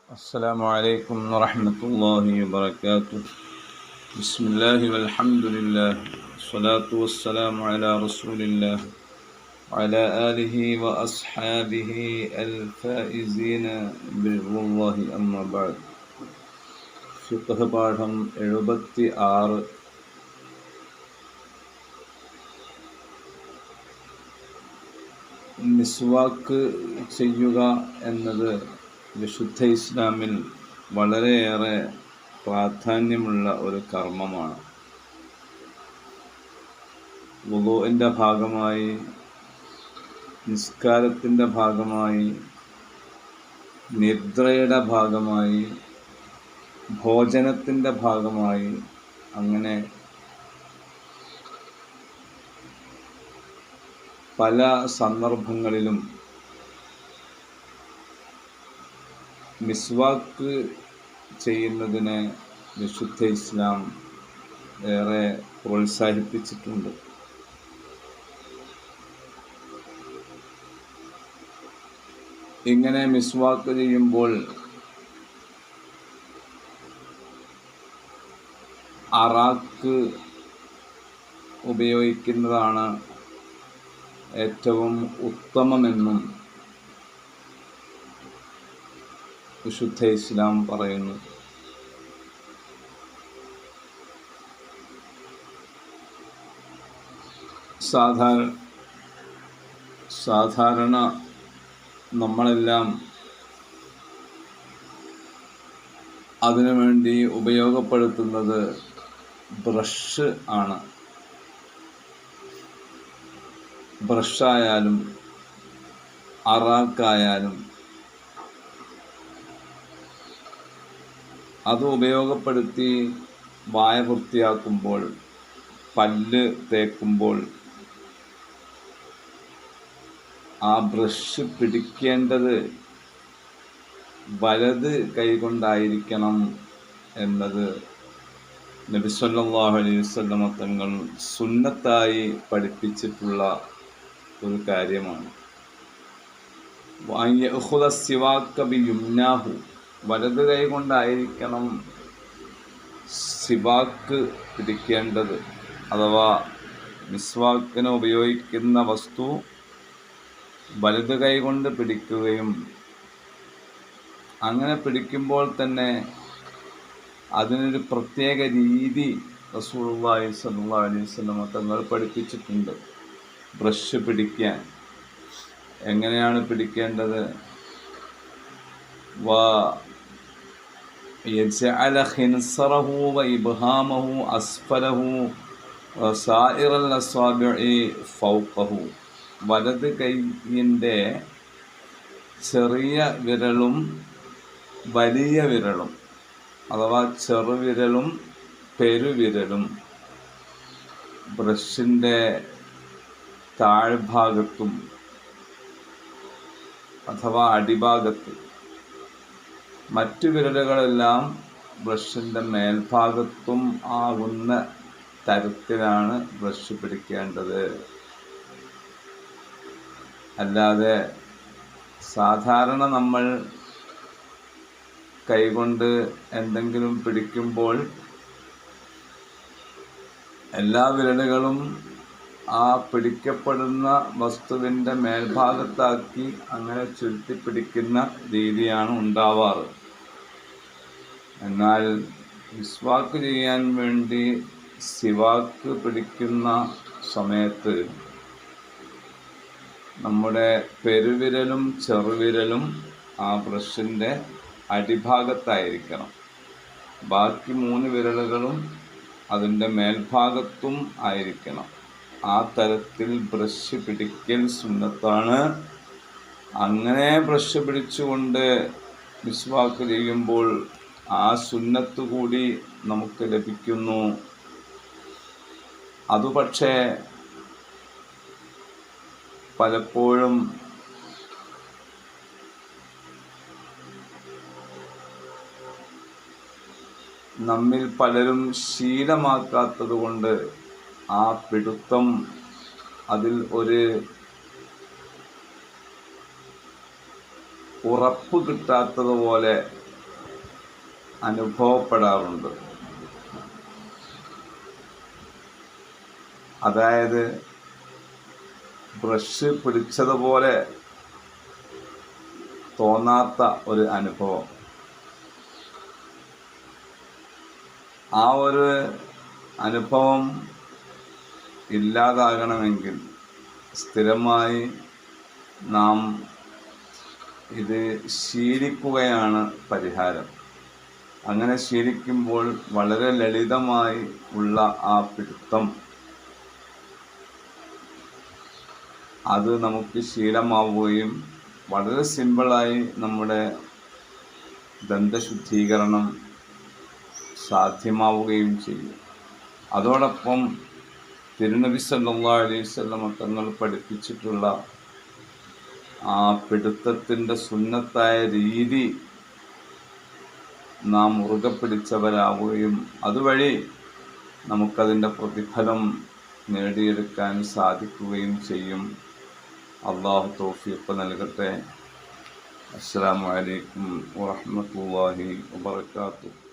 السلام عليكم ورحمة الله وبركاته. بسم الله والحمد لله والصلاة والسلام على رسول الله وعلى آله وأصحابه الفائزين برضا الله أما بعد. ഫിഖ് പാഠം 76. മിസ്വാക്ക് ചെയ്യുക എന്നത് വിശുദ്ധ ഇസ്ലാമിൽ വളരെയേറെ പ്രാധാന്യമുള്ള ഒരു കർമ്മമാണ്. വുളൂഇൻ്റെ ഭാഗമായി, നിസ്കാരത്തിൻ്റെ ഭാഗമായി, നിദ്രയുടെ ഭാഗമായി, ഭോജനത്തിൻ്റെ ഭാഗമായി, അങ്ങനെ പല സന്ദർഭങ്ങളിലും മിസ്വാക്ക് ചെയ്യുന്നതിനെ വിശുദ്ധ ഇസ്ലാം ഏറെ പ്രോത്സാഹിപ്പിച്ചിട്ടുണ്ട്. ഇങ്ങനെ മിസ്വാക്ക് ചെയ്യുമ്പോൾ അറാക്ക് ഉപയോഗിക്കുന്നതാണ് ഏറ്റവും ഉത്തമമെന്നും വിശുദ്ധ ഇസ്ലാം പറയുന്നു. സാധാരണ നമ്മളെല്ലാം അതിനുവേണ്ടി ഉപയോഗപ്പെടുത്തുന്നത് ബ്രഷ് ആണ്. ബ്രഷായാലും അറാക്കായാലും അത് ഉപയോഗപ്പെടുത്തി വായ വൃത്തിയാക്കുമ്പോൾ, പല്ല് തേക്കുമ്പോൾ ആ ബ്രഷ് പിടിക്കേണ്ടത് വലത് കൈകൊണ്ടായിരിക്കണം എന്നത് നബി സല്ലല്ലാഹു അലൈഹി വസല്ലമ തങ്ങൾ സുന്നത്തായി പഠിപ്പിച്ചിട്ടുള്ള ഒരു കാര്യമാണ്. വലത് കൈ കൊണ്ടായിരിക്കണം സിവാക്ക് പിടിക്കേണ്ടത്, അഥവാ മിസ്വാക്കിന് ഉപയോഗിക്കുന്ന വസ്തു വലത് കൈ കൊണ്ട് പിടിക്കുകയും അങ്ങനെ പിടിക്കുമ്പോൾ തന്നെ അതിനൊരു പ്രത്യേക രീതി റസൂലുള്ളാഹി സ്വല്ലല്ലാഹു അലൈഹി വസല്ലം തങ്ങൾ പഠിപ്പിച്ചിട്ടുണ്ട്. ബ്രഷ് പിടിക്കാൻ എങ്ങനെയാണ് പിടിക്കേണ്ടത്? യജ്അല ഖിൻസറഹു വഇബ്ഹാമഹു അസ്ഫലഹു വസായിറൽ അസ്വാബിഇ ഫൗഖഹു. വലത് കൈയിൻ്റെ ചെറിയ വിരലും വലിയ വിരലും, അഥവാ ചെറുവിരലും പെരുവിരലും ബ്രഷിൻ്റെ താഴ്ഭാഗത്തും അഥവാ അടിഭാഗത്ത്, മറ്റു വിരലുകളെല്ലാം ബ്രഷിൻ്റെ മേൽഭാഗത്തും ആകുന്ന തരത്തിലാണ് ബ്രഷ് പിടിക്കേണ്ടത്. അല്ലാതെ സാധാരണ നമ്മൾ കൈകൊണ്ട് എന്തെങ്കിലും പിടിക്കുമ്പോൾ എല്ലാ വിരലുകളും ആ പിടിക്കപ്പെടുന്ന വസ്തുവിൻ്റെ മേൽഭാഗത്താക്കി അങ്ങനെ ചുരുട്ടിപ്പിടിക്കുന്ന രീതിയാണ് ഉണ്ടാവാറ്. എന്നാൽ മിസ്വാക്ക് ചെയ്യാൻ വേണ്ടി സിവാക്ക് പിടിക്കുന്ന സമയത്ത് നമ്മുടെ പെരുവിരലും ചെറുവിരലും ആ ബ്രഷിൻ്റെ അടിഭാഗത്തായിരിക്കണം. ബാക്കി 3 വിരലുകളും അതിൻ്റെ മേൽഭാഗത്തും ആയിരിക്കണം. ആ തരത്തിൽ ബ്രഷ് പിടിക്കൽ സുന്നത്താണ്. അങ്ങനെ ബ്രഷ് പിടിച്ചുകൊണ്ട് മിസ്വാക്ക് ചെയ്യുമ്പോൾ ആ സുന്നത്ത് കൂടി നമുക്ക് ലഭിക്കുന്നു. അതു പക്ഷേ പലപ്പോഴും നമ്മിൽ പലരും ശീലമാക്കാത്തത് കൊണ്ട് ആ പിടുത്തം അതിൽ ഒരു ഉറപ്പ് കിട്ടാത്തതുപോലെ അനുഭവപ്പെടാറുണ്ട്. അതായത് ബ്രഷ് പിടിച്ചതുപോലെ തോന്നാത്ത ഒരു അനുഭവം. ആ ഒരു അനുഭവം ഇല്ലാതാകണമെങ്കിൽ സ്ഥിരമായി നാം ഇത് ശീലിക്കുകയാണ് പരിഹാരം. അങ്ങനെ ശീലിക്കുമ്പോൾ വളരെ ലളിതമായി ഉള്ള ആ പിടുത്തം അത് നമുക്ക് ശീലമാവുകയും വളരെ സിമ്പിളായി നമ്മുടെ ദന്തശുദ്ധീകരണം സാധ്യമാവുകയും ചെയ്യും. അതോടൊപ്പം തിരുനബി സല്ലല്ലാഹു അലൈഹി വസല്ലം തങ്ങൾ പഠിപ്പിച്ചിട്ടുള്ള ആ പിടുത്തത്തിൻ്റെ സുന്നത്തായ രീതി നാം മുറുകെ പിടിച്ചവരാവുകയും അതുവഴി നമുക്കതിൻ്റെ പ്രതിഫലം നേടിയെടുക്കാൻ സാധിക്കുകയും ചെയ്യും. അല്ലാഹു തൗഫീഖ് നൽകട്ടെ. അസ്സലാമു അലൈക്കും വറഹ്മത്തുള്ളാഹി വബറകാതുഹു.